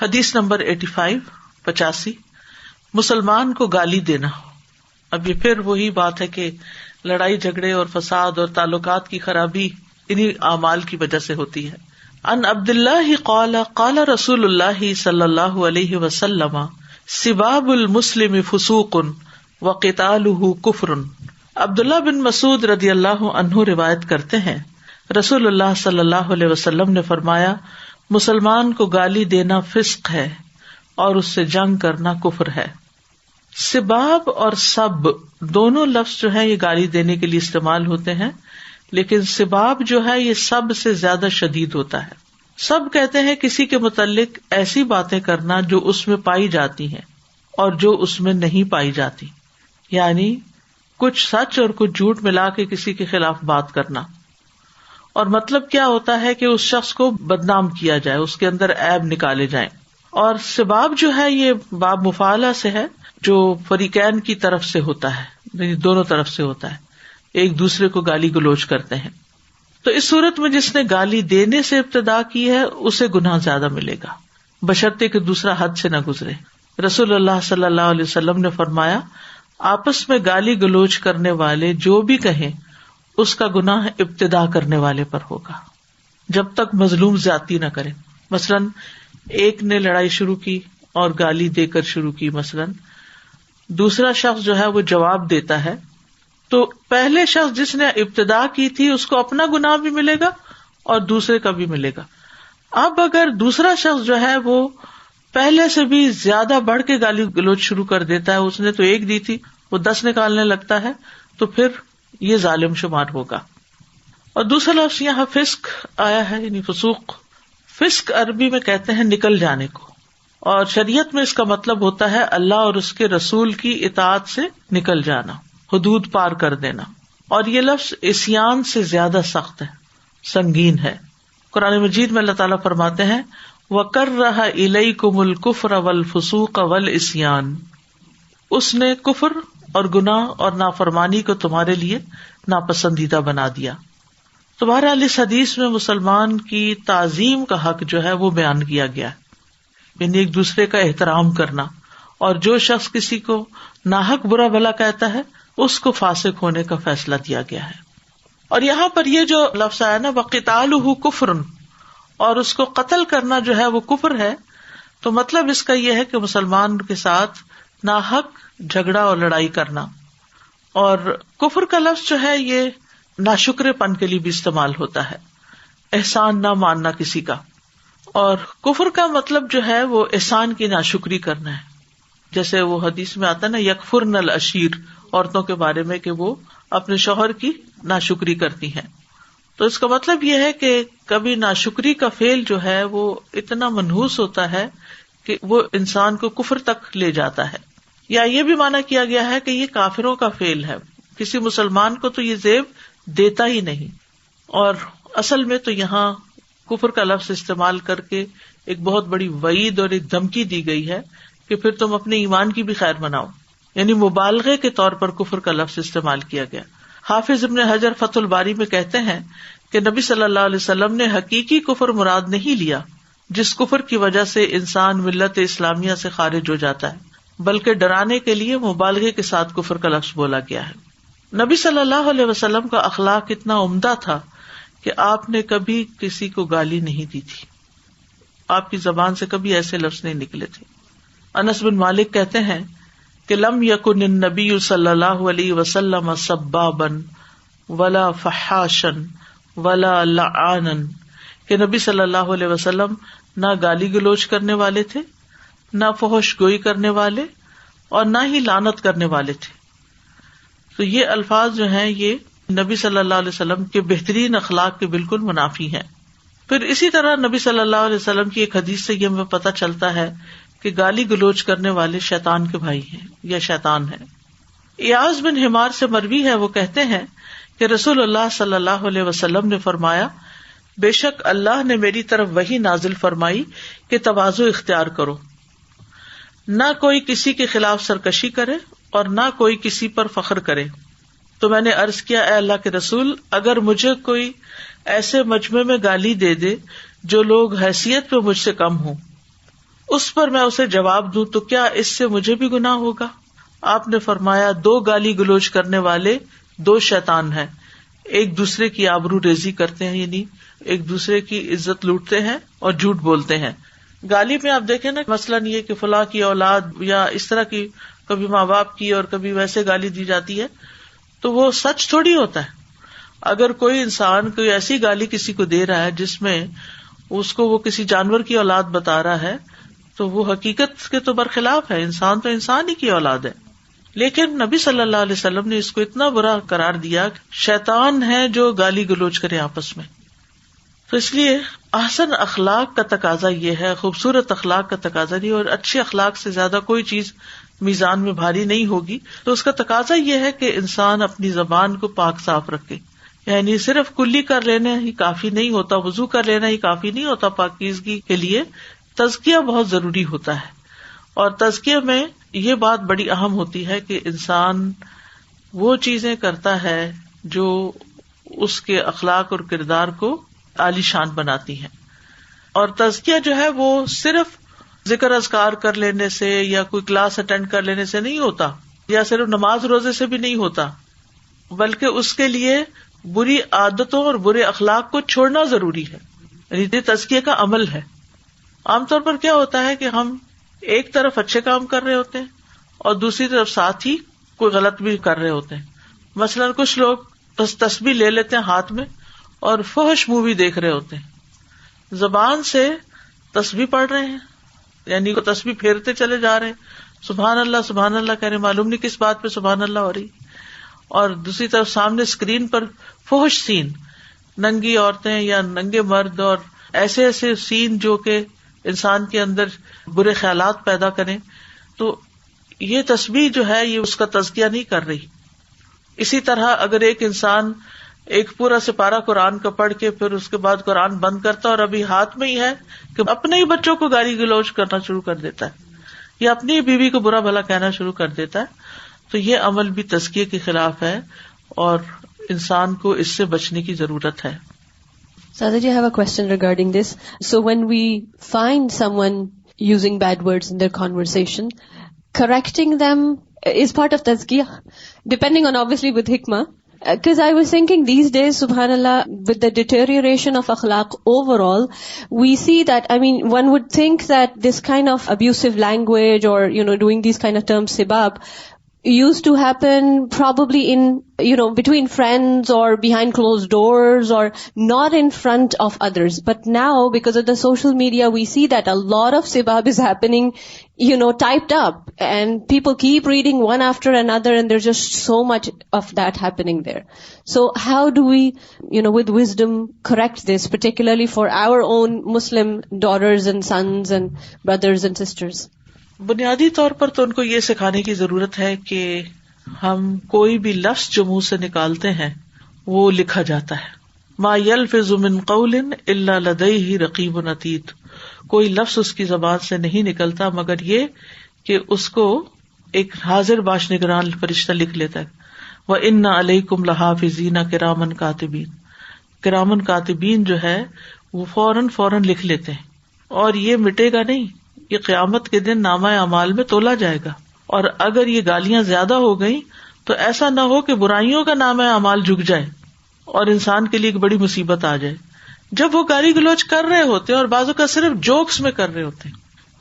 حدیث نمبر 85 مسلمان کو گالی دینا. اب یہ پھر وہی بات ہے کہ لڑائی جھگڑے اور فساد اور تعلقات کی خرابی انہی اعمال کی وجہ سے ہوتی ہے. ان عبداللہ قال قال رسول اللہ صلی اللہ علیہ وسلم سباب المسلم فسوق وقتالہ کفر. عبداللہ بن مسعود رضی اللہ عنہ روایت کرتے ہیں رسول اللہ صلی اللہ علیہ وسلم نے فرمایا مسلمان کو گالی دینا فسق ہے اور اس سے جنگ کرنا کفر ہے. سباب اور سب دونوں لفظ جو ہیں یہ گالی دینے کے لیے استعمال ہوتے ہیں، لیکن سباب جو ہے یہ سب سے زیادہ شدید ہوتا ہے. سب کہتے ہیں کسی کے متعلق ایسی باتیں کرنا جو اس میں پائی جاتی ہیں اور جو اس میں نہیں پائی جاتی، یعنی کچھ سچ اور کچھ جھوٹ ملا کے کسی کے خلاف بات کرنا. اور مطلب کیا ہوتا ہے کہ اس شخص کو بدنام کیا جائے، اس کے اندر عیب نکالے جائیں. اور سباب جو ہے یہ باب مفعلہ سے ہے جو فریقین کی طرف سے ہوتا ہے، دونوں طرف سے ہوتا ہے، ایک دوسرے کو گالی گلوچ کرتے ہیں. تو اس صورت میں جس نے گالی دینے سے ابتدا کی ہے اسے گناہ زیادہ ملے گا، بشرطے کہ دوسرا حد سے نہ گزرے. رسول اللہ صلی اللہ علیہ وسلم نے فرمایا آپس میں گالی گلوچ کرنے والے جو بھی کہیں اس کا گناہ ابتدا کرنے والے پر ہوگا جب تک مظلوم زیادتی نہ کرے. مثلاً ایک نے لڑائی شروع کی اور گالی دے کر شروع کی، مثلاً دوسرا شخص جو ہے وہ جواب دیتا ہے، تو پہلے شخص جس نے ابتدا کی تھی اس کو اپنا گناہ بھی ملے گا اور دوسرے کا بھی ملے گا. اب اگر دوسرا شخص جو ہے وہ پہلے سے بھی زیادہ بڑھ کے گالی گلوچ شروع کر دیتا ہے، اس نے تو ایک دی تھی وہ 10 نکالنے لگتا ہے، تو پھر یہ ظالم شمار ہوگا. اور دوسرا لفظ یہاں فسق آیا ہے، یعنی فسوق. فسق عربی میں کہتے ہیں نکل جانے کو، اور شریعت میں اس کا مطلب ہوتا ہے اللہ اور اس کے رسول کی اطاعت سے نکل جانا، حدود پار کر دینا. اور یہ لفظ عصیان سے زیادہ سخت ہے، سنگین ہے. قرآن مجید میں اللہ تعالیٰ فرماتے ہیں وَكَرَّهَ إِلَيْكُمُ الْكُفْرَ وَالْفُسُوقَ وَالْعِصْيَانَ، اس نے کفر اور گناہ اور نافرمانی کو تمہارے لیے ناپسندیدہ بنا دیا. تو بہرحال اس حدیث میں مسلمان کی تعظیم کا حق جو ہے وہ بیان کیا گیا ہے، یعنی ایک دوسرے کا احترام کرنا. اور جو شخص کسی کو ناحق برا بھلا کہتا ہے اس کو فاسق ہونے کا فیصلہ دیا گیا ہے. اور یہاں پر یہ جو لفظ آیا نا وَقِتَالُهُ كُفْرٌ، اور اس کو قتل کرنا جو ہے وہ کفر ہے، تو مطلب اس کا یہ ہے کہ مسلمان کے ساتھ ناحق جھگڑا اور لڑائی کرنا. اور کفر کا لفظ جو ہے یہ ناشکرے پن کے لیے بھی استعمال ہوتا ہے، احسان نہ ماننا کسی کا. اور کفر کا مطلب جو ہے وہ احسان کی ناشکری کرنا ہے، جیسے وہ حدیث میں آتا ہے نا یکفرن العشیر، عورتوں کے بارے میں کہ وہ اپنے شوہر کی ناشکری کرتی ہیں. تو اس کا مطلب یہ ہے کہ کبھی ناشکری کا فعل جو ہے وہ اتنا منحوس ہوتا ہے کہ وہ انسان کو کفر تک لے جاتا ہے. یا یہ بھی مانا کیا گیا ہے کہ یہ کافروں کا فعل ہے، کسی مسلمان کو تو یہ زیب دیتا ہی نہیں. اور اصل میں تو یہاں کفر کا لفظ استعمال کر کے ایک بہت بڑی وعید اور ایک دھمکی دی گئی ہے کہ پھر تم اپنے ایمان کی بھی خیر مناؤ، یعنی مبالغے کے طور پر کفر کا لفظ استعمال کیا گیا. حافظ ابن حجر فتح الباری میں کہتے ہیں کہ نبی صلی اللہ علیہ وسلم نے حقیقی کفر مراد نہیں لیا جس کفر کی وجہ سے انسان ملت اسلامیہ سے خارج ہو جاتا ہے، بلکہ ڈرانے کے لیے مبالغے کے ساتھ کفر کا لفظ بولا گیا ہے. نبی صلی اللہ علیہ وسلم کا اخلاق اتنا عمدہ تھا کہ آپ نے کبھی کسی کو گالی نہیں دی تھی، آپ کی زبان سے کبھی ایسے لفظ نہیں نکلے تھے. انس بن مالک کہتے ہیں کہ لم یکن النبی صلی اللہ علیہ وسلم سبابا ولا فحاشا ولا لعانا، کہ نبی صلی اللہ علیہ وسلم نہ گالی گلوچ کرنے والے تھے، نہ فحش گوئی کرنے والے، اور نہ ہی لعنت کرنے والے تھے. تو یہ الفاظ جو ہیں یہ نبی صلی اللہ علیہ وسلم کے بہترین اخلاق کے بالکل منافی ہیں. پھر اسی طرح نبی صلی اللہ علیہ وسلم کی ایک حدیث سے یہ ہمیں پتہ چلتا ہے کہ گالی گلوچ کرنے والے شیطان کے بھائی ہیں یا شیطان ہیں. ایاز بن حمار سے مروی ہے، وہ کہتے ہیں کہ رسول اللہ صلی اللہ علیہ وسلم نے فرمایا بے شک اللہ نے میری طرف وحی نازل فرمائی کہ تواضع اختیار کرو، نہ کوئی کسی کے خلاف سرکشی کرے اور نہ کوئی کسی پر فخر کرے. تو میں نے عرض کیا اے اللہ کے رسول، اگر مجھے کوئی ایسے مجمع میں گالی دے دے جو لوگ حیثیت پہ مجھ سے کم ہوں، اس پر میں اسے جواب دوں تو کیا اس سے مجھے بھی گناہ ہوگا؟ آپ نے فرمایا 2 گالی گلوچ کرنے والے 2 شیطان ہیں، ایک دوسرے کی آبرو ریزی کرتے ہیں، یعنی ایک دوسرے کی عزت لوٹتے ہیں اور جھوٹ بولتے ہیں. گالی میں آپ دیکھیں نا، مثلاً یہ کہ فلاں کی اولاد یا اس طرح کی کبھی ماں باپ کی اور کبھی ویسے گالی دی جاتی ہے تو وہ سچ تھوڑی ہوتا ہے. اگر کوئی انسان کوئی ایسی گالی کسی کو دے رہا ہے جس میں اس کو وہ کسی جانور کی اولاد بتا رہا ہے تو وہ حقیقت کے تو برخلاف ہے. انسان تو انسان ہی کی اولاد ہے. لیکن نبی صلی اللہ علیہ وسلم نے اس کو اتنا برا قرار دیا، شیطان ہے جو گالی گلوچ کرے آپس میں. تو اس لیے احسن اخلاق کا تقاضا یہ ہے، خوبصورت اخلاق کا تقاضا نہیں، اور اچھے اخلاق سے زیادہ کوئی چیز میزان میں بھاری نہیں ہوگی. تو اس کا تقاضا یہ ہے کہ انسان اپنی زبان کو پاک صاف رکھے. یعنی صرف کلی کر لینا ہی کافی نہیں ہوتا، وضو کر لینا ہی کافی نہیں ہوتا. پاکیزگی کے لیے تزکیہ بہت ضروری ہوتا ہے، اور تزکیہ میں یہ بات بڑی اہم ہوتی ہے کہ انسان وہ چیزیں کرتا ہے جو اس کے اخلاق اور کردار کو عالی شان بناتی ہیں. اور تزکیہ جو ہے وہ صرف ذکر اذکار کر لینے سے یا کوئی کلاس اٹینڈ کر لینے سے نہیں ہوتا، یا صرف نماز روزے سے بھی نہیں ہوتا، بلکہ اس کے لیے بری عادتوں اور برے اخلاق کو چھوڑنا ضروری ہے. یعنی یہ تزکیہ کا عمل ہے. عام طور پر کیا ہوتا ہے کہ ہم ایک طرف اچھے کام کر رہے ہوتے ہیں اور دوسری طرف ساتھ ہی کوئی غلط بھی کر رہے ہوتے ہیں. مثلاً کچھ لوگ بس تسبیح لے لیتے ہیں ہاتھ میں اور فحش مووی دیکھ رہے ہوتے ہیں، زبان سے تسبیح پڑھ رہے ہیں، یعنی تسبیح پھیرتے چلے جا رہے ہیں، سبحان اللہ کہہ رہے، معلوم نہیں کس بات پہ سبحان اللہ ہو رہی، اور دوسری طرف سامنے اسکرین پر فحش سین، ننگی عورتیں یا ننگے مرد، اور ایسے ایسے سین جو کہ انسان کے اندر برے خیالات پیدا کریں. تو یہ تسبیح جو ہے یہ اس کا تزکیہ نہیں کر رہی. اسی طرح اگر ایک انسان ایک پورا سپارہ قرآن کا پڑھ کے پھر اس کے بعد قرآن بند کرتا اور ابھی ہاتھ میں ہی ہے کہ اپنے ہی بچوں کو گالی گلوچ کرنا شروع کر دیتا ہے یا اپنی بیوی کو برا بھلا کہنا شروع کر دیتا ہے، تو یہ عمل بھی تزکیے کے خلاف ہے اور انسان کو اس سے بچنے کی ضرورت ہے. Sada ji, I have a question regarding this. So when we find someone using bad words in their conversation, correcting them is part of tazkiyah, depending on obviously with hikmah. Because I was thinking these days, subhanallah, with the deterioration of akhlaq overall, we see that, I mean, one would think that this kind of abusive language or, doing these kind of terms, sibab, used to happen probably in, between friends or behind closed doors or not in front of others. But now, because of the social media, we see that a lot of sibab is happening, typed up, and people keep reading one after another, and there's just so much of that happening there. So how do we, with wisdom correct this, particularly for our own Muslim daughters and sons and brothers and sisters? بنیادی طور پر تو ان کو یہ سکھانے کی ضرورت ہے کہ ہم کوئی بھی لفظ جو منہ سے نکالتے ہیں وہ لکھا جاتا ہے. ما یلفظ من قول الا لدیہ رقیب عتید، کوئی لفظ اس کی زبان سے نہیں نکلتا مگر یہ کہ اس کو ایک حاضر باش نگران فرشتہ لکھ لیتا ہے. وَإِنَّ عَلَيْكُمْ لَحَافِظِينَ كِرَامًا كَاتِبِينَ، کرامن کاتبین جو ہے وہ فوراً لکھ لیتے ہیں، اور یہ مٹے گا نہیں، یہ قیامت کے دن نامہ اعمال میں تولا جائے گا. اور اگر یہ گالیاں زیادہ ہو گئیں تو ایسا نہ ہو کہ برائیوں کا نامہ اعمال جھک جائے اور انسان کے لیے ایک بڑی مصیبت آ جائے. جب وہ گالی گلوچ کر رہے ہوتے ہیں اور بعضوں کا صرف جوکس میں کر رہے ہوتے ہیں،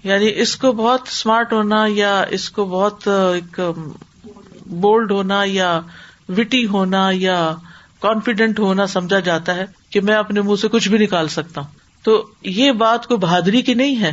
یعنی اس کو بہت اسمارٹ ہونا یا اس کو بہت ایک بولڈ ہونا یا وٹی ہونا یا کانفیڈنٹ ہونا سمجھا جاتا ہے کہ میں اپنے منہ سے کچھ بھی نکال سکتا ہوں. تو یہ بات کو بہادری کی نہیں ہے.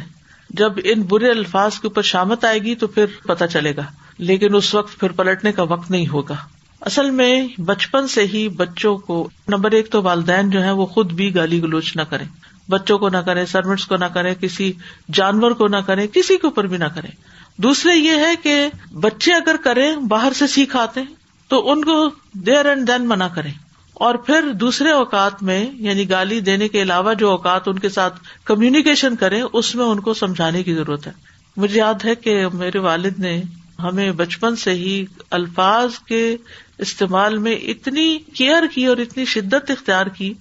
جب ان برے الفاظ کے اوپر شامت آئے گی تو پھر پتہ چلے گا، لیکن اس وقت پھر پلٹنے کا وقت نہیں ہوگا. اصل میں بچپن سے ہی بچوں کو نمبر 1 تو والدین جو ہیں وہ خود بھی گالی گلوچ نہ کریں، بچوں کو نہ کریں، سروینٹس کو نہ کریں، کسی جانور کو نہ کریں، کسی کے اوپر بھی نہ کریں. دوسرے یہ ہے کہ بچے اگر کریں باہر سے سیکھ آتے ہیں تو ان کو دیر اینڈ دین منع کریں، اور پھر دوسرے اوقات میں یعنی گالی دینے کے علاوہ جو اوقات ان کے ساتھ کمیونیکیشن کریں اس میں ان کو سمجھانے کی ضرورت ہے. مجھے یاد ہے کہ میرے والد نے ہمیں بچپن سے ہی الفاظ کے استعمال میں اتنی کیئر کی اور اتنی شدت اختیار کی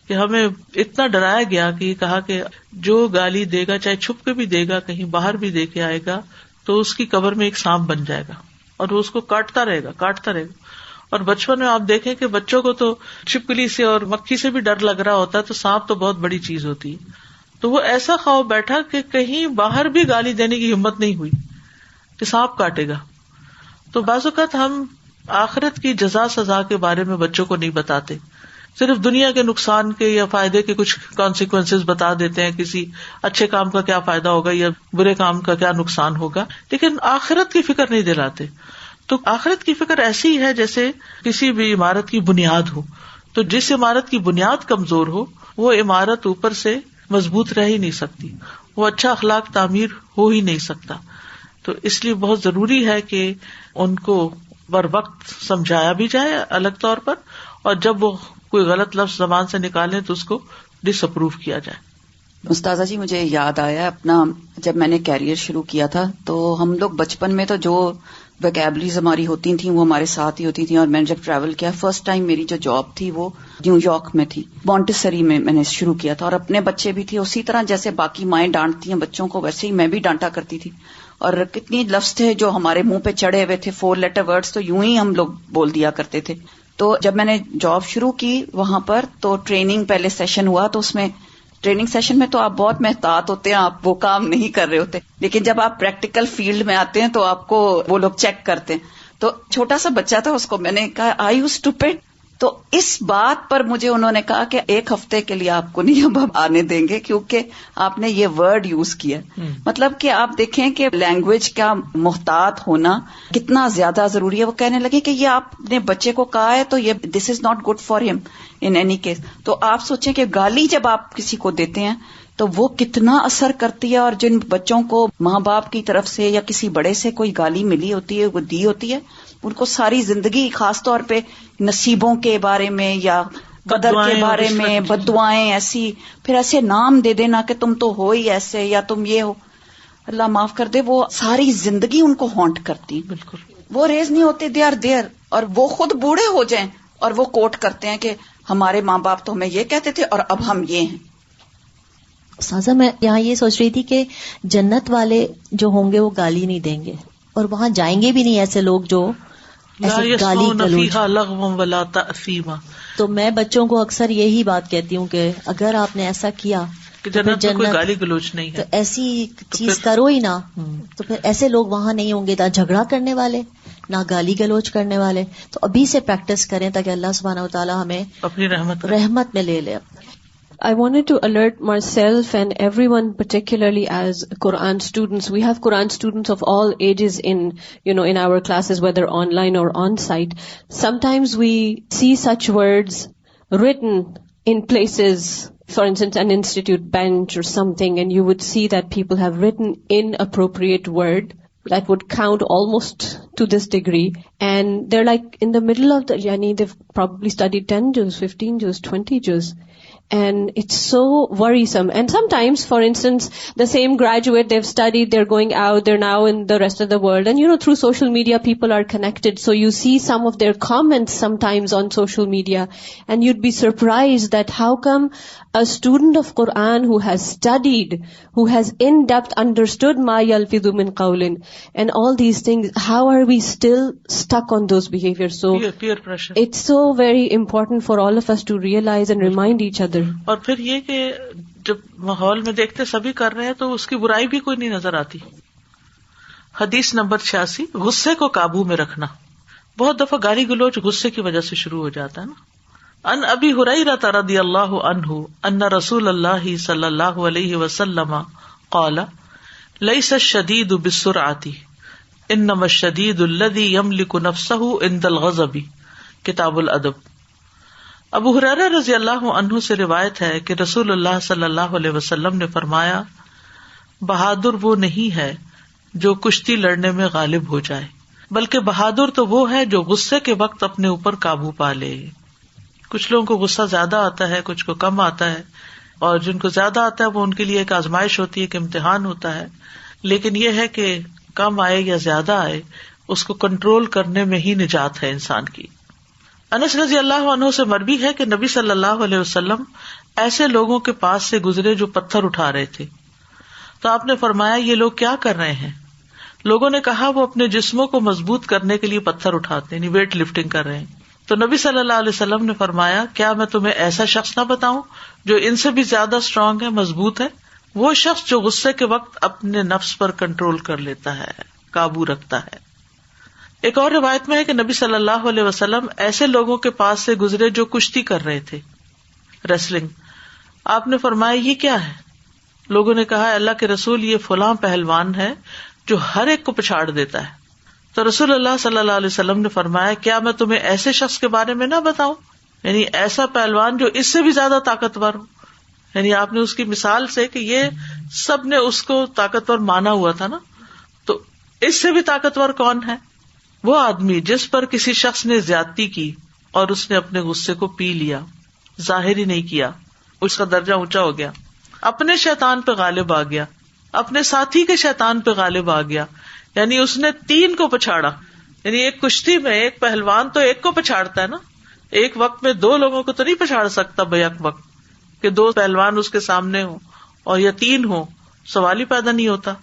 کہ ہمیں اتنا ڈرایا گیا کہ یہ کہا کہ جو گالی دے گا چاہے چھپ کے بھی دے گا, کہیں باہر بھی دے کے آئے گا, تو اس کی قبر میں ایک سانپ بن جائے گا اور وہ اس کو کاٹتا رہے گا. اور بچپن میں آپ دیکھیں کہ بچوں کو تو چھپکلی سے اور مکھی سے بھی ڈر لگ رہا ہوتا ہے, تو سانپ تو بہت بڑی چیز ہوتی ہے. تو وہ ایسا خوف بیٹھا کہ کہیں باہر بھی گالی دینے کی ہمت نہیں ہوئی کہ سانپ کاٹے گا. تو بعض اوقات ہم آخرت کی جزا سزا کے بارے میں بچوں کو نہیں بتاتے, صرف دنیا کے نقصان کے یا فائدے کے کچھ کانسیکوینسز بتا دیتے ہیں, کسی اچھے کام کا کیا فائدہ ہوگا یا برے کام کا کیا نقصان ہوگا, لیکن آخرت کی فکر نہیں دلاتے. تو آخرت کی فکر ایسی ہے جیسے کسی بھی عمارت کی بنیاد ہو, تو جس عمارت کی بنیاد کمزور ہو وہ عمارت اوپر سے مضبوط رہ ہی نہیں سکتی, وہ اچھا اخلاق تعمیر ہو ہی نہیں سکتا. تو اس لیے بہت ضروری ہے کہ ان کو بر وقت سمجھایا بھی جائے الگ طور پر, اور جب وہ کوئی غلط لفظ زبان سے نکالیں تو اس کو ڈس اپروو کیا جائے. استاذہ جی مجھے یاد آیا اپنا, جب میں نے کیریئر شروع کیا تھا تو ہم لوگ بچپن میں تو جو ویکیبلریز ہماری ہوتی تھیں وہ ہمارے ساتھ ہی ہوتی تھیں, اور میں نے جب ٹریول کیا فرسٹ ٹائم میری جو جاب تھی وہ نیو یارک میں تھی, مونٹیسری میں نے شروع کیا تھا, اور اپنے بچے بھی تھے اسی طرح جیسے باقی مائیں ڈانٹتی ہیں بچوں کو ویسے ہی میں بھی ڈانٹا کرتی تھی. اور کتنی لفظ تھے جو ہمارے منہ پہ چڑھے ہوئے تھے, 4 لیٹر ورڈز تو یوں ہی ہم لوگ بول دیا کرتے تھے. تو جب میں نے جاب شروع کی وہاں پر تو ٹریننگ پہلے سیشن ہوا, تو اس میں ٹریننگ سیشن میں تو آپ بہت محتاط ہوتے ہیں, آپ وہ کام نہیں کر رہے ہوتے, لیکن جب آپ پریکٹیکل فیلڈ میں آتے ہیں تو آپ کو وہ لوگ چیک کرتے ہیں. تو چھوٹا سا بچہ تھا, اس کو میں نے کہا آر یو اسٹوپڈ, تو اس بات پر مجھے انہوں نے کہا کہ 1 ہفتے کے لیے آپ کو نہیں اب آنے دیں گے کیونکہ آپ نے یہ ورڈ یوز کیا. مطلب کہ آپ دیکھیں کہ لینگویج کا محتاط ہونا کتنا زیادہ ضروری ہے. وہ کہنے لگے کہ یہ آپ نے بچے کو کہا ہے تو یہ دس از ناٹ گڈ فار ہم ان اینی کیس. تو آپ سوچیں کہ گالی جب آپ کسی کو دیتے ہیں تو وہ کتنا اثر کرتی ہے, اور جن بچوں کو ماں باپ کی طرف سے یا کسی بڑے سے کوئی گالی ملی ہوتی ہے, وہ دی ہوتی ہے, ان کو ساری زندگی خاص طور پہ نصیبوں کے بارے میں یا قدر کے بارے میں بد دعائیں ایسی, پھر ایسے نام دے دینا کہ تم تو ہو ہی ایسے یا تم یہ ہو, اللہ معاف کر دے, وہ ساری زندگی ان کو ہانٹ کرتی. بالکل وہ ریز نہیں ہوتے, دے آر دیئر, اور وہ خود بوڑھے ہو جائیں اور وہ کوٹ کرتے ہیں کہ ہمارے ماں باپ تو ہمیں یہ کہتے تھے اور اب ہم یہ ہیں. سازا میں یہاں یہ سوچ رہی تھی کہ جنت والے جو ہوں گے وہ گالی نہیں دیں گے, اور وہاں جائیں گے بھی نہیں ایسے لوگ جو ایسے گالی گلوچ. تو میں بچوں کو اکثر یہی بات کہتی ہوں کہ اگر آپ نے ایسا کیا کہ جنت میں کوئی گالی گلوچ نہیں ہے تو ایسی چیز کرو ہی نہ, تو پھر ایسے لوگ وہاں نہیں ہوں گے, نہ جھگڑا کرنے والے نہ گالی گلوچ کرنے والے. تو ابھی سے پریکٹس کریں تاکہ اللہ سبحانہ وتعالی ہمیں اپنی رحمت میں لے لے. I wanted to alert myself and everyone, particularly as Quran students. We have Quran students of all ages in our classes, whether online or on site. Sometimes we see such words written in places, for instance, an institute bench or something, and you would see that people have written inappropriate word that would count almost to this degree, and they're like in the middle of the they've probably studied 10 juz, 15 juz, 20 juz. And it's so worrisome. And sometimes, for instance, the same graduate, they've studied, they're going out, they're now in the rest of the world. And through social media, people are connected. So you see some of their comments sometimes on social media. And you'd be surprised that how come a student of Quran who has studied, who has in-depth understood ma yalfidhu min qawlin, and all these things, how are we still stuck on those behaviors? So peer pressure. It's so very important for all of us to realize and remind each other. اور پھر یہ کہ جب ماحول میں دیکھتے سبھی کر رہے ہیں تو اس کی برائی بھی کوئی نہیں نظر آتی. حدیث نمبر 86, غصے کو قابو میں رکھنا. بہت دفعہ گالی گلوچ غصے کی وجہ سے شروع ہو جاتا ہے نا. ان ابی ہریرہ رضی اللہ عنہ ان رسول اللہ صلی اللہ علیہ وسلم قال لیس الشدید بالسرعۃ انما الشدید الذی یملک نفسہ عند الغضب. کتاب الادب. ابو ہریرہ رضی اللہ عنہ سے روایت ہے کہ رسول اللہ صلی اللہ علیہ وسلم نے فرمایا, بہادر وہ نہیں ہے جو کشتی لڑنے میں غالب ہو جائے, بلکہ بہادر تو وہ ہے جو غصے کے وقت اپنے اوپر قابو پا لے. کچھ لوگوں کو غصہ زیادہ آتا ہے, کچھ کو کم آتا ہے, اور جن کو زیادہ آتا ہے وہ ان کے لیے ایک آزمائش ہوتی ہے, ایک امتحان ہوتا ہے. لیکن یہ ہے کہ کم آئے یا زیادہ آئے, اس کو کنٹرول کرنے میں ہی نجات ہے انسان کی. انس رضی اللہ عنہ سے مروی ہے کہ نبی صلی اللہ علیہ وسلم ایسے لوگوں کے پاس سے گزرے جو پتھر اٹھا رہے تھے. تو آپ نے فرمایا یہ لوگ کیا کر رہے ہیں؟ لوگوں نے کہا وہ اپنے جسموں کو مضبوط کرنے کے لیے پتھر اٹھاتے ہیں، یعنی ویٹ لفٹنگ کر رہے ہیں. تو نبی صلی اللہ علیہ وسلم نے فرمایا کیا میں تمہیں ایسا شخص نہ بتاؤں جو ان سے بھی زیادہ اسٹرانگ ہے، مضبوط ہے؟ وہ شخص جو غصے کے وقت اپنے نفس پر کنٹرول کر لیتا ہے، قابو رکھتا ہے. ایک اور روایت میں ہے کہ نبی صلی اللہ علیہ وسلم ایسے لوگوں کے پاس سے گزرے جو کشتی کر رہے تھے، ریسلنگ. آپ نے فرمایا یہ کیا ہے؟ لوگوں نے کہا اللہ کے رسول یہ فلاں پہلوان ہے جو ہر ایک کو پچھاڑ دیتا ہے. تو رسول اللہ صلی اللہ علیہ وسلم نے فرمایا کیا میں تمہیں ایسے شخص کے بارے میں نہ بتاؤں، یعنی ایسا پہلوان جو اس سے بھی زیادہ طاقتور ہو. یعنی آپ نے اس کی مثال سے کہ یہ سب نے اس کو طاقتور مانا ہوا تھا نا، تو اس سے بھی طاقتور کون ہے؟ وہ آدمی جس پر کسی شخص نے زیادتی کی اور اس نے اپنے غصے کو پی لیا، ظاہر ہی نہیں کیا، اس کا درجہ اونچا ہو گیا، اپنے شیطان پہ غالب آ گیا، اپنے ساتھی کے شیطان پہ غالب آ گیا. یعنی اس نے 3 کو پچھاڑا. یعنی ایک کشتی میں ایک پہلوان تو ایک کو پچھاڑتا ہے نا، ایک وقت میں 2 لوگوں کو تو نہیں پچھاڑ سکتا بیک وقت کہ 2 پہلوان اس کے سامنے ہوں اور یا 3 ہوں، سوال ہی پیدا نہیں ہوتا.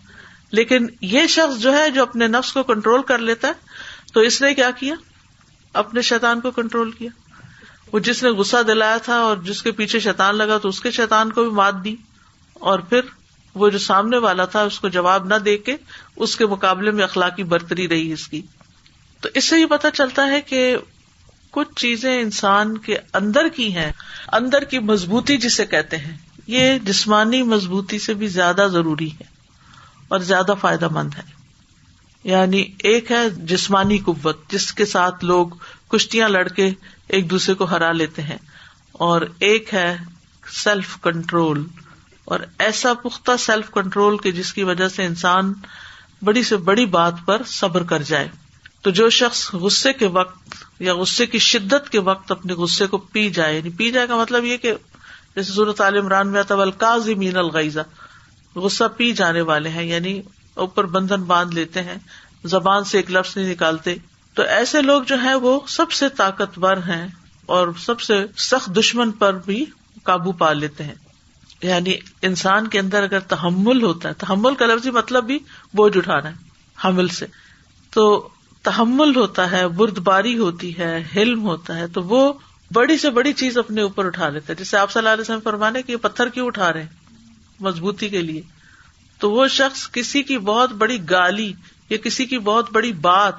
لیکن یہ شخص جو ہے جو اپنے نفس کو کنٹرول کر لیتا ہے، تو اس نے کیا کیا؟ اپنے شیطان کو کنٹرول کیا. وہ جس نے غصہ دلایا تھا اور جس کے پیچھے شیطان لگا تو اس کے شیطان کو بھی مات دی، اور پھر وہ جو سامنے والا تھا اس کو جواب نہ دے کے اس کے مقابلے میں اخلاقی برتری رہی اس کی. تو اس سے یہ پتہ چلتا ہے کہ کچھ چیزیں انسان کے اندر کی ہیں، اندر کی مضبوطی جسے کہتے ہیں، یہ جسمانی مضبوطی سے بھی زیادہ ضروری ہے اور زیادہ فائدہ مند ہے. یعنی ایک ہے جسمانی قوت جس کے ساتھ لوگ کشتیاں لڑ کے ایک دوسرے کو ہرا لیتے ہیں، اور ایک ہے سیلف کنٹرول، اور ایسا پختہ سیلف کنٹرول کہ جس کی وجہ سے انسان بڑی سے بڑی بات پر صبر کر جائے. تو جو شخص غصے کے وقت یا غصے کی شدت کے وقت اپنے غصے کو پی جائے، یعنی پی جائے کا مطلب یہ کہ جیسے سورۃ آل عمران میں آتا ہے والکاظمین الغیظ، غصہ پی جانے والے ہیں، یعنی اوپر بندھن باندھ لیتے ہیں، زبان سے ایک لفظ نہیں نکالتے. تو ایسے لوگ جو ہیں وہ سب سے طاقتور ہیں اور سب سے سخت دشمن پر بھی قابو پا لیتے ہیں. یعنی انسان کے اندر اگر تحمل ہوتا ہے، تحمل کا لفظی مطلب بھی بوجھ اٹھانا ہے، حمل سے، تو تحمل ہوتا ہے، بردباری ہوتی ہے، حلم ہوتا ہے، تو وہ بڑی سے بڑی چیز اپنے اوپر اٹھا لیتا ہے. جیسے آپ صلی اللہ علیہ وسلم فرمانے کہ یہ پتھر کیوں اٹھا رہے ہیں؟ مضبوطی کے لیے. تو وہ شخص کسی کی بہت بڑی گالی یا کسی کی بہت بڑی بات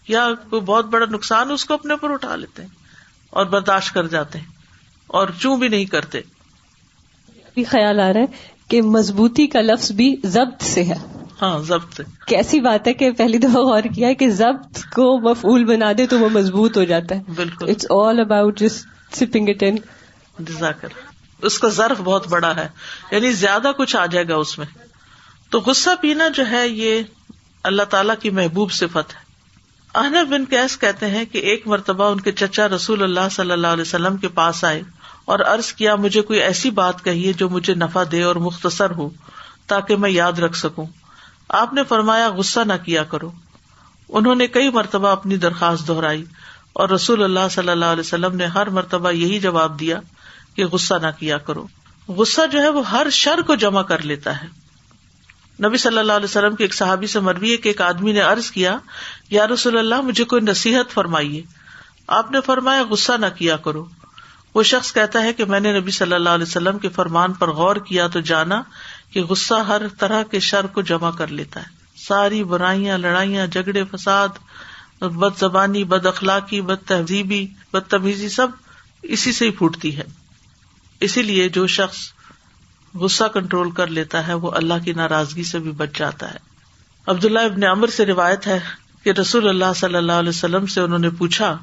یا کوئی بہت بڑا نقصان اس کو اپنے اوپر اٹھا لیتے ہیں اور برداشت کر جاتے ہیں اور چوں بھی نہیں کرتے. خیال آ رہا ہے کہ مضبوطی کا لفظ بھی ضبط سے ہے. ہاں، ضبط سے. کیسی بات ہے کہ پہلی دفعہ غور کیا ہے کہ ضبط کو مفعول بنا دے تو وہ مضبوط ہو جاتا ہے. بالکل. It's all about just sipping it in. جزاکر. اس کا ظرف بہت بڑا ہے، یعنی زیادہ کچھ آ جائے گا اس میں. تو غصہ پینا جو ہے یہ اللہ تعالیٰ کی محبوب صفت ہے. احنف بن قیس کہتے ہیں کہ ایک مرتبہ ان کے چچا رسول اللہ صلی اللہ علیہ وسلم کے پاس آئے اور عرض کیا مجھے کوئی ایسی بات کہیے جو مجھے نفع دے اور مختصر ہو تاکہ میں یاد رکھ سکوں. آپ نے فرمایا غصہ نہ کیا کرو. انہوں نے کئی مرتبہ اپنی درخواست دہرائی اور رسول اللہ صلی اللہ علیہ وسلم نے ہر مرتبہ یہی جواب دیا کہ غصہ نہ کیا کرو. غصہ جو ہے وہ ہر شر کو جمع کر لیتا ہے. نبی صلی اللہ علیہ وسلم کے ایک صحابی سے مروی ہے کہ ایک آدمی نے عرض کیا یا رسول اللہ مجھے کوئی نصیحت فرمائیے. آپ نے فرمایا غصہ نہ کیا کرو. وہ شخص کہتا ہے کہ میں نے نبی صلی اللہ علیہ وسلم کے فرمان پر غور کیا تو جانا کہ غصہ ہر طرح کے شر کو جمع کر لیتا ہے. ساری برائیاں، لڑائیاں، جھگڑے، فساد، بد زبانی، بد اخلاقی، بد تہذیبی، بدتمیزی سب اسی سے ہی پھوٹتی ہے. اسی لیے جو شخص غصہ کنٹرول کر لیتا ہے وہ اللہ کی ناراضگی سے بھی بچ جاتا ہے. عبداللہ ابن عمر سے روایت ہے کہ رسول اللہ صلی اللہ علیہ وسلم سے انہوں نے پوچھا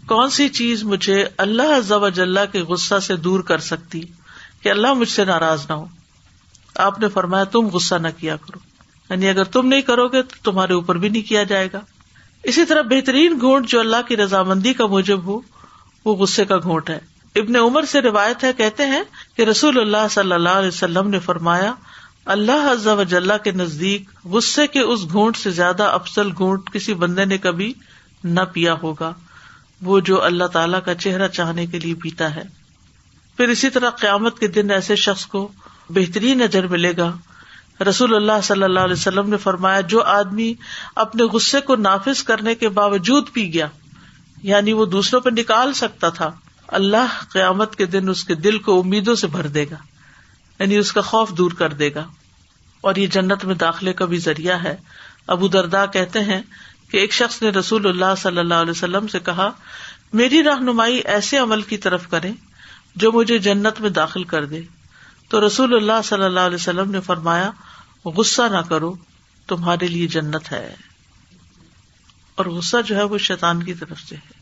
کون سی چیز مجھے اللہ عز و جل کے غصہ سے دور کر سکتی کہ اللہ مجھ سے ناراض نہ ہو. آپ نے فرمایا تم غصہ نہ کیا کرو، یعنی اگر تم نہیں کرو گے تو تمہارے اوپر بھی نہیں کیا جائے گا. اسی طرح بہترین گھونٹ جو اللہ کی رضامندی کا موجب ہو وہ غصے کا گھونٹ ہے. ابن عمر سے روایت ہے، کہتے ہیں کہ رسول اللہ صلی اللہ علیہ وسلم نے فرمایا اللہ عز و جل کے نزدیک غصے کے اس گھونٹ سے زیادہ افضل گھونٹ کسی بندے نے کبھی نہ پیا ہوگا، وہ جو اللہ تعالیٰ کا چہرہ چاہنے کے لیے پیتا ہے. پھر اسی طرح قیامت کے دن ایسے شخص کو بہترین اجر ملے گا. رسول اللہ صلی اللہ علیہ وسلم نے فرمایا جو آدمی اپنے غصے کو نافذ کرنے کے باوجود پی گیا، یعنی وہ دوسروں پہ نکال سکتا تھا، اللہ قیامت کے دن اس کے دل کو امیدوں سے بھر دے گا، یعنی اس کا خوف دور کر دے گا، اور یہ جنت میں داخلے کا بھی ذریعہ ہے. ابو درداء کہتے ہیں کہ ایک شخص نے رسول اللہ صلی اللہ علیہ وسلم سے کہا میری رہنمائی ایسے عمل کی طرف کریں جو مجھے جنت میں داخل کر دے. تو رسول اللہ صلی اللہ علیہ وسلم نے فرمایا غصہ نہ کرو، تمہارے لیے جنت ہے. اور غصہ جو ہے وہ شیطان کی طرف سے ہے،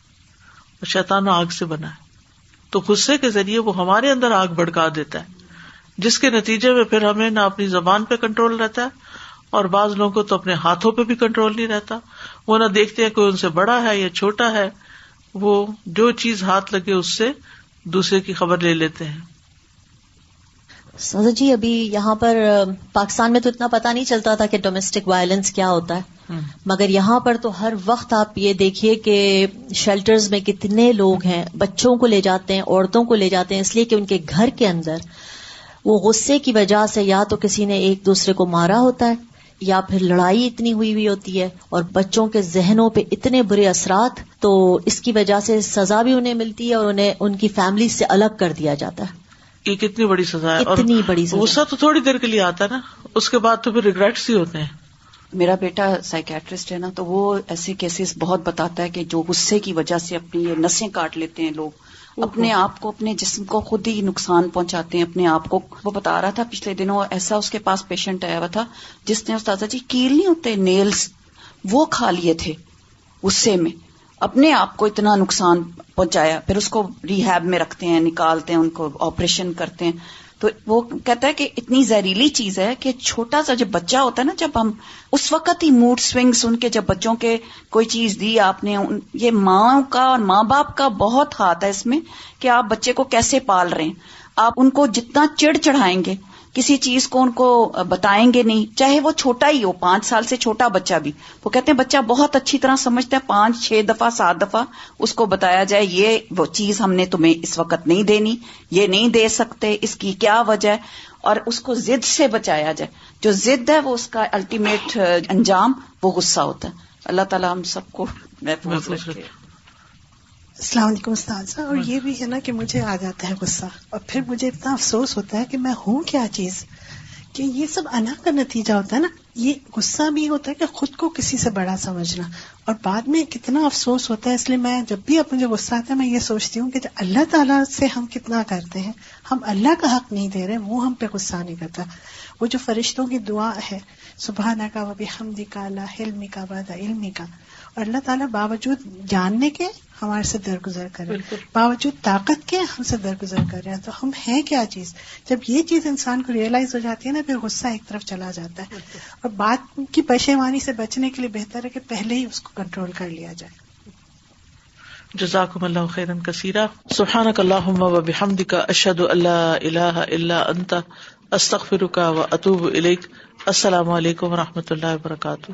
اور شیطان آگ سے بنا ہے، تو غصے کے ذریعے وہ ہمارے اندر آگ بھڑکا دیتا ہے، جس کے نتیجے میں پھر ہمیں نہ اپنی زبان پہ کنٹرول رہتا ہے، اور بعض لوگوں کو تو اپنے ہاتھوں پہ بھی کنٹرول نہیں رہتا. وہ نہ دیکھتے ہیں کوئی ان سے بڑا ہے یا چھوٹا ہے، وہ جو چیز ہاتھ لگے اس سے دوسرے کی خبر لے لیتے ہیں. سازا جی ابھی یہاں پر پاکستان میں تو اتنا پتا نہیں چلتا تھا کہ ڈومیسٹک وائلنس کیا ہوتا ہے، مگر یہاں پر تو ہر وقت آپ یہ دیکھیے کہ شیلٹرز میں کتنے لوگ ہیں، بچوں کو لے جاتے ہیں، عورتوں کو لے جاتے ہیں، اس لیے کہ ان کے گھر کے اندر وہ غصے کی وجہ سے یا تو کسی نے ایک دوسرے کو مارا ہوتا ہے یا پھر لڑائی اتنی ہوئی ہوتی ہے، اور بچوں کے ذہنوں پہ اتنے برے اثرات، تو اس کی وجہ سے سزا بھی انہیں ملتی ہے اور انہیں ان کی فیملی سے الگ کر دیا جاتا ہے. یہ کتنی بڑی سزا ہے، اتنی بڑی سزا. غصہ تو تھوڑی دیر کے لیے آتا ہے نا، اس کے بعد تو پھر ریگریٹس ہی ہوتے ہیں. میرا بیٹا سائیکیٹرسٹ ہے نا، تو وہ ایسے کیسز بہت بتاتا ہے کہ جو غصے کی وجہ سے اپنی یہ نسیں کاٹ لیتے ہیں لوگ، اپنے آپ کو، اپنے جسم کو خود ہی نقصان پہنچاتے ہیں اپنے آپ کو. وہ بتا رہا تھا پچھلے دنوں ایسا اس کے پاس پیشنٹ آیا ہوا تھا جس نے استاذہ جی کیل نہیں ہوتے نیلز، وہ کھا لیے تھے غصے میں، اپنے آپ کو اتنا نقصان پہنچایا. پھر اس کو ریہیب میں رکھتے ہیں، نکالتے ہیں، ان کو آپریشن کرتے ہیں. تو وہ کہتا ہے کہ اتنی زہریلی چیز ہے کہ چھوٹا سا جب بچہ ہوتا ہے نا، جب ہم اس وقت ہی موڈ سوئنگ سن کے، جب بچوں کے کوئی چیز دی آپ نے، یہ ماں کا اور ماں باپ کا بہت ہاتھ ہے اس میں کہ آپ بچے کو کیسے پال رہے ہیں. آپ ان کو جتنا چڑ چڑھائیں گے، کسی چیز کو ان کو بتائیں گے نہیں، چاہے وہ چھوٹا ہی ہو، 5 سال سے چھوٹا بچہ بھی. وہ کہتے ہیں بچہ بہت اچھی طرح سمجھتا ہے، 5-6 دفعہ 7 دفعہ اس کو بتایا جائے یہ وہ چیز ہم نے تمہیں اس وقت نہیں دینی، یہ نہیں دے سکتے، اس کی کیا وجہ ہے، اور اس کو ضد سے بچایا جائے. جو ضد ہے وہ اس کا الٹیمیٹ انجام وہ غصہ ہوتا ہے. اللہ تعالیٰ ہم سب کو محفوظ رکھے. السلام علیکم استاذہ. اور یہ بھی ہے نا کہ مجھے آ جاتا ہے غصہ، اور پھر مجھے اتنا افسوس ہوتا ہے کہ میں ہوں کیا چیز، کہ یہ سب انا کا نتیجہ ہوتا ہے نا. یہ غصہ بھی ہوتا ہے کہ خود کو کسی سے بڑا سمجھنا، اور بعد میں کتنا افسوس ہوتا ہے. اس لیے میں جب بھی اب مجھے غصہ آتا ہے میں یہ سوچتی ہوں کہ اللہ تعالیٰ سے ہم کتنا کرتے ہیں، ہم اللہ کا حق نہیں دے رہے، وہ ہم پہ غصہ نہیں کرتا. وہ جو فرشتوں کی دعا ہے سبحانک و بحمدک لا علمک بعد علمک، اور اللہ تعالیٰ باوجود جاننے کے ہمارے سے درگزر کر رہے ہیں، باوجود طاقت کے ہم سے درگزر کر رہے ہیں. تو ہم ہیں کیا چیز؟ جب یہ چیز انسان کو ریئلائز ہو جاتی ہے نا، پھر غصہ ایک طرف چلا جاتا ہے، اور بات کی پشیمانی سے بچنے کے لیے بہتر ہے کہ پہلے ہی اس کو کنٹرول کر لیا جائے. جزاکم اللہ خیرا کثیرا. سبحانک اللہم و بحمدک، اشہد ان لا الہ الا انت، استغفرک و اتوب الیک. السلام علیکم و رحمۃ اللہ وبرکاتہ.